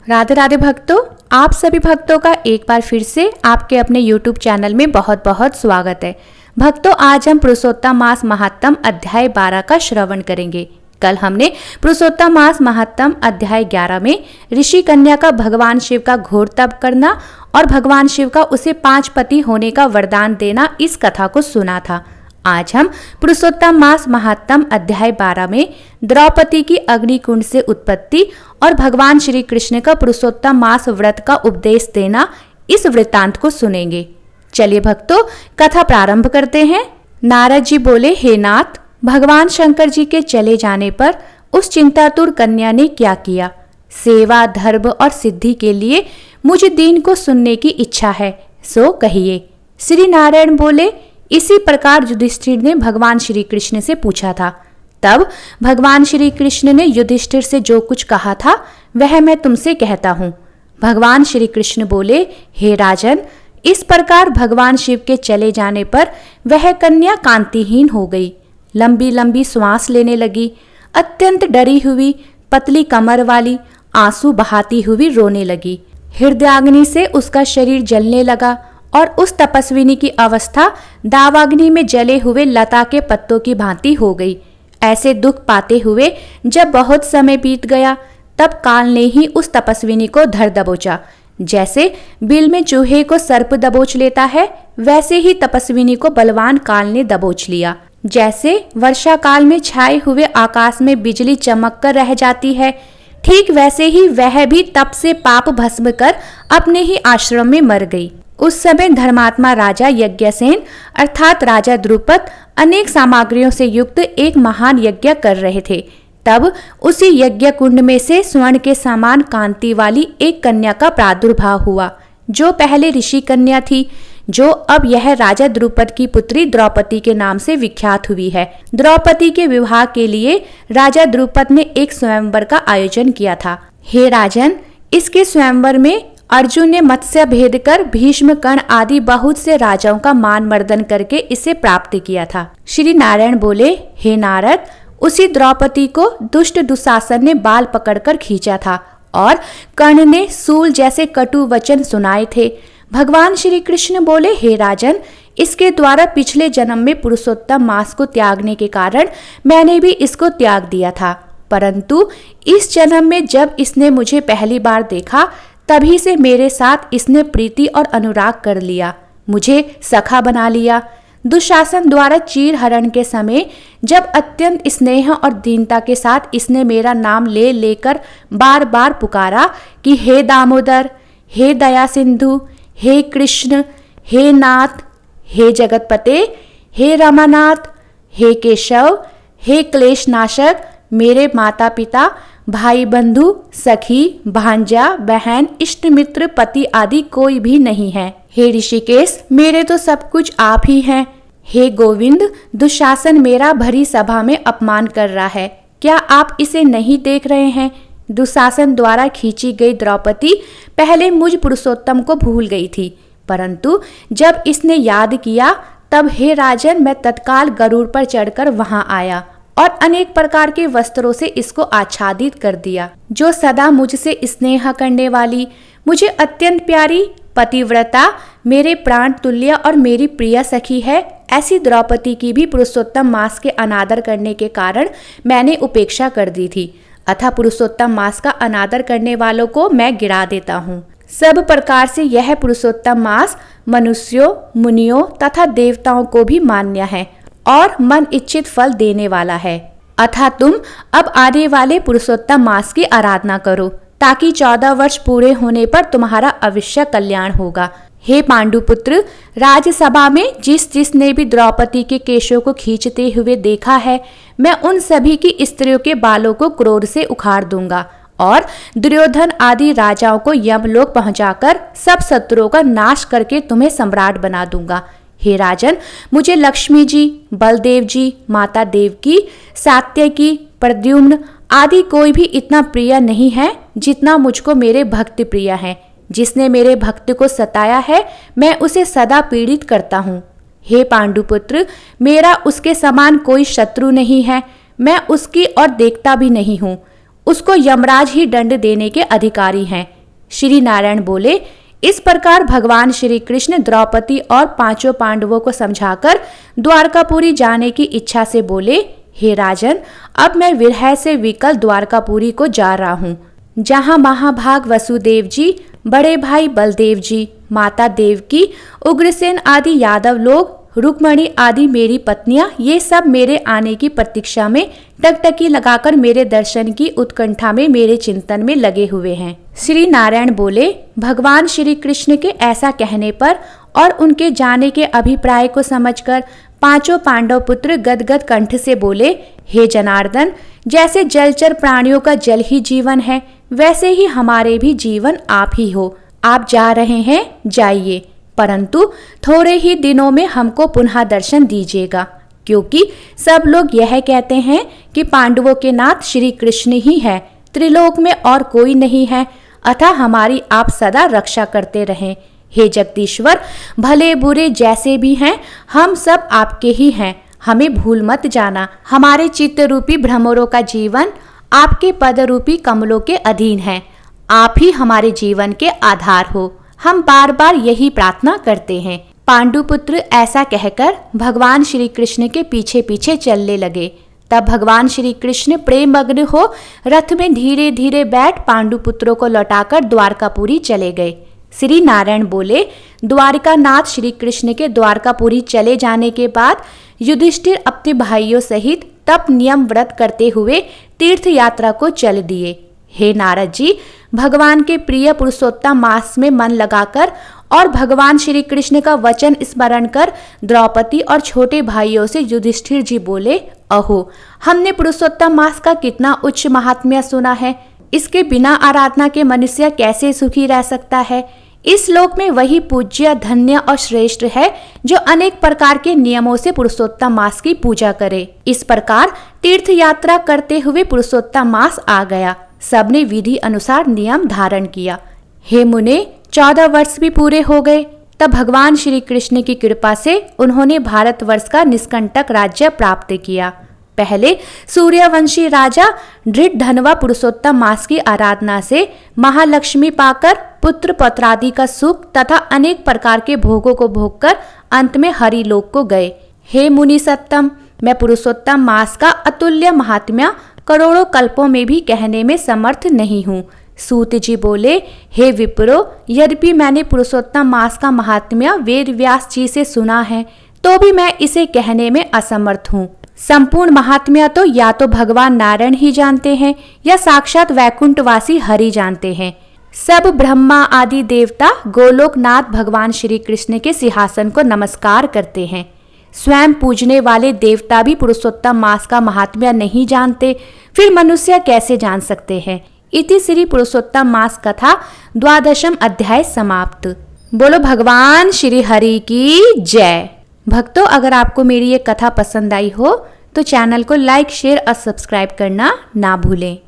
राधे राधे भक्तों, आप सभी भक्तों का एक बार फिर से आपके अपने YouTube चैनल में बहुत बहुत स्वागत है। भक्तों, आज हम पुरुषोत्तम मास महात्म अध्याय 12 का श्रवण करेंगे। कल हमने पुरुषोत्तम मास महात्म अध्याय 11 में ऋषि कन्या का भगवान शिव का घोर तप करना और भगवान शिव का उसे 5 पति होने का वरदान देना, इस कथा को सुना था। आज हम पुरुषोत्तम मास महात्म अध्याय 12 में द्रौपदी की अग्निकुंड से उत्पत्ति और भगवान श्री कृष्ण का पुरुषोत्तम मास व्रत का उपदेश देना, इस वृत्तांत को सुनेंगे। चलिए भक्तों, कथा प्रारंभ करते हैं। नारद जी बोले, हे नाथ, भगवान शंकर जी के चले जाने पर उस चिंतातुर कन्या ने क्या किया? सेवा, धर्म और सिद्धि के लिए मुझे दीन को सुनने की इच्छा है, सो कहिए। श्री नारायण बोले, इसी प्रकार युधिष्ठिर ने भगवान श्री कृष्ण से पूछा था। तब भगवान श्री कृष्ण ने युधिष्ठिर से जो कुछ कहा था वह मैं तुमसे कहता हूँ। भगवान श्री कृष्ण बोले, हे राजन, इस प्रकार भगवान शिव के चले जाने पर वह कन्या कांतिहीन हो गई, लंबी लंबी श्वास लेने लगी, अत्यंत डरी हुई, पतली कमर वाली, आंसू बहाती हुई रोने लगी। हृदयाग्नि से उसका शरीर जलने लगा और उस तपस्विनी की अवस्था दावाग्नि में जले हुए लता के पत्तों की भांति हो गई। ऐसे दुख पाते हुए जब बहुत समय बीत गया, तब काल ने ही उस तपस्विनी को धर दबोचा। जैसे बिल में चूहे को सर्प दबोच लेता है, वैसे ही तपस्विनी को बलवान काल ने दबोच लिया। जैसे वर्षा काल में छाए हुए आकाश में बिजली चमक कर रह जाती है, ठीक वैसे ही वह भी तप से पाप भस्म कर अपने ही आश्रम में मर गई। उस समय धर्मात्मा राजा यज्ञसेन अर्थात राजा द्रुपद अनेक सामग्रियों से युक्त एक महान यज्ञ कर रहे थे। तब उसी यज्ञ कुंड में से स्वर्ण के समान कांति वाली एक कन्या का प्रादुर्भाव हुआ, जो पहले ऋषि कन्या थी, जो अब यह राजा द्रुपद की पुत्री द्रौपदी के नाम से विख्यात हुई है। द्रौपदी के विवाह के लिए राजा द्रुपद ने एक स्वयंवर का आयोजन किया था। हे राजन, इसके स्वयंवर में अर्जुन ने मत्स्य भेद कर भीष्म, कर्ण आदि बहुत से राजाओं का मान मर्दन करके इसे प्राप्त किया था। श्री नारायण बोले, हे नारद, उसी द्रौपदी को दुष्ट दुशासन ने बाल पकड़कर खींचा था और कर्ण ने सूल जैसे कटु वचन सुनाए थे। भगवान श्री कृष्ण बोले, हे राजन, इसके द्वारा पिछले जन्म में पुरुषोत्तम मास को त्यागने के कारण मैंने भी इसको त्याग दिया था, परंतु इस जन्म में जब इसने मुझे पहली बार देखा, तभी से मेरे साथ इसने प्रीति और अनुराग कर लिया, मुझे सखा बना लिया। दुशासन द्वारा चीर हरण के समय जब अत्यंत स्नेह और दीनता के साथ इसने मेरा नाम ले लेकर बार बार पुकारा कि हे दामोदर, हे दया सिंधु, हे कृष्ण, हे नाथ, हे जगतपते, हे रमानाथ, हे केशव, हे क्लेश नाशक, मेरे माता पिता, भाई बंधु, सखी, भांजा, बहन, इष्ट मित्र, पति आदि कोई भी नहीं है। हे ऋषिकेश, मेरे तो सब कुछ आप ही हैं। हे गोविंद, दुशासन मेरा भरी सभा में अपमान कर रहा है, क्या आप इसे नहीं देख रहे हैं? दुशासन द्वारा खींची गई द्रौपदी पहले मुझ पुरुषोत्तम को भूल गई थी, परंतु जब इसने याद किया, तब हे राजन, मैं तत्काल गरुड़ पर चढ़कर वहां आया और अनेक प्रकार के वस्त्रों से इसको आच्छादित कर दिया। जो सदा मुझसे स्नेह करने वाली, मुझे अत्यंत प्यारी, पतिव्रता, मेरे प्राण तुल्य और मेरी प्रिय सखी है, ऐसी द्रौपदी की भी पुरुषोत्तम मास के अनादर करने के कारण मैंने उपेक्षा कर दी थी, अतः पुरुषोत्तम मास का अनादर करने वालों को मैं गिरा देता हूँ। सब प्रकार से यह पुरुषोत्तम मास मनुष्यों, मुनियों तथा देवताओं को भी मान्य है और मन इच्छित फल देने वाला है। अतः तुम अब आने वाले पुरुषोत्तम मास की आराधना करो, ताकि 14 वर्ष पूरे होने पर तुम्हारा अवश्य कल्याण होगा। हे पांडुपुत्र, राजसभा में जिसने भी द्रौपदी के केशों को खींचते हुए देखा है, मैं उन सभी की स्त्रियों के बालों को क्रोध से उखाड़ दूंगा और दुर्योधन आदि राजाओं को यमलोक पहुंचाकर सब शत्रुओं का नाश करके तुम्हें सम्राट बना दूंगा। हे राजन, मुझे लक्ष्मी जी, बलदेव जी, माता देवकी, सात्यकी, प्रद्युम्न आदि कोई भी इतना प्रिय नहीं है जितना मुझको मेरे भक्त प्रिय हैं। जिसने मेरे भक्त को सताया है, मैं उसे सदा पीड़ित करता हूँ। हे पांडुपुत्र, मेरा उसके समान कोई शत्रु नहीं है, मैं उसकी और देखता भी नहीं हूँ। उसको यमराज ही दंड देने के अधिकारी हैं। श्री नारायण बोले, इस प्रकार भगवान श्री कृष्ण द्रौपदी और 5 पांडवों को समझाकर द्वारकापुरी जाने की इच्छा से बोले, हे राजन, अब मैं विरह से विकल द्वारकापुरी को जा रहा हूँ, जहाँ महाभाग वसुदेव जी, बड़े भाई बलदेव जी, माता देवकी, उग्रसेन आदि यादव लोग, रुक्मणी आदि मेरी पत्नियां, ये सब मेरे आने की प्रतीक्षा में टकटकी लगाकर मेरे दर्शन की उत्कंठा में मेरे चिंतन में लगे हुए हैं। श्री नारायण बोले, भगवान श्री कृष्ण के ऐसा कहने पर और उनके जाने के अभिप्राय को समझकर 5 पांडव पुत्र गदगद कंठ से बोले, हे जनार्दन, जैसे जलचर प्राणियों का जल ही जीवन है, वैसे ही हमारे भी जीवन आप ही हो। आप जा रहे हैं, जाइए, परंतु थोड़े ही दिनों में हमको पुनः दर्शन दीजिएगा, क्योंकि सब लोग यह कहते हैं कि पांडवों के नाथ श्री कृष्ण ही है, त्रिलोक में और कोई नहीं है, अतः हमारी आप सदा रक्षा करते रहें। हे जगदीश्वर, भले बुरे जैसे भी हैं, हम सब आपके ही हैं, हमें भूल मत जाना। हमारे चित्त रूपी भ्रमरों का जीवन आपके पद रूपी कमलों के अधीन है, आप ही हमारे जीवन के आधार हो, हम बार बार यही प्रार्थना करते हैं। पांडुपुत्र ऐसा कहकर भगवान श्री कृष्ण के पीछे पीछे चलने लगे। तब भगवान श्री कृष्ण प्रेममग्न हो रथ में धीरे धीरे बैठ पांडुपुत्रों को लौटाकर द्वारकापुरी चले गए। श्री नारायण बोले, द्वारिका नाथ श्री कृष्ण के द्वारकापुरी चले जाने के बाद युधिष्ठिर अपने भाइयों सहित तप नियम व्रत करते हुए तीर्थ यात्रा को चल दिए। हे नारद जी, भगवान के प्रिय पुरुषोत्तम मास में मन लगाकर और भगवान श्री कृष्ण का वचन स्मरण कर द्रौपदी और छोटे भाइयों से युधिष्ठिर जी बोले, अहो, हमने पुरुषोत्तम मास का कितना उच्च महात्म्य सुना है, इसके बिना आराधना के मनुष्य कैसे सुखी रह सकता है। इस लोक में वही पूज्य, धन्य और श्रेष्ठ है जो अनेक प्रकार के नियमों से पुरुषोत्तम मास की पूजा करे। इस प्रकार तीर्थ यात्रा करते हुए पुरुषोत्तम मास आ गया। सबने विधि अनुसार नियम धारण किया। हे मुने, 14 वर्ष भी पूरे हो गए। तब भगवान श्री कृष्ण की कृपा से उन्होंने भारतवर्ष का निष्कंटक राज्य प्राप्त किया। पहले सूर्यवंशी राजा धृतधनवा पुरुषोत्तम मास की आराधना से महालक्ष्मी पाकर पुत्र पौत्रादि का सुख तथा अनेक प्रकार के भोगों को भोगकर अंत में हरिलोक को गए। हे मुनि सत्तम, मैं पुरुषोत्तम मास का अतुल्य महात्म्य करोड़ों कल्पों में भी कहने में समर्थ नहीं हूँ। सूत जी बोले, हे विप्रो, यद्यपि मैंने पुरुषोत्तम मास का महात्म्य वेद व्यास जी से सुना है, तो भी मैं इसे कहने में असमर्थ हूँ। संपूर्ण महात्म्य तो या तो भगवान नारायण ही जानते हैं या साक्षात वैकुंठवासी हरि जानते हैं। सब ब्रह्मा आदि देवता गोलोकनाथ भगवान श्री कृष्ण के सिंहासन को नमस्कार करते हैं। स्वयं पूजने वाले देवता भी पुरुषोत्तम मास का महात्म्य नहीं जानते, फिर मनुष्य कैसे जान सकते हैं। इति श्री पुरुषोत्तम मास कथा 12वां अध्याय समाप्त। बोलो भगवान श्री हरि की जय। भक्तों, अगर आपको मेरी ये कथा पसंद आई हो तो चैनल को लाइक, शेयर और सब्सक्राइब करना ना भूलें।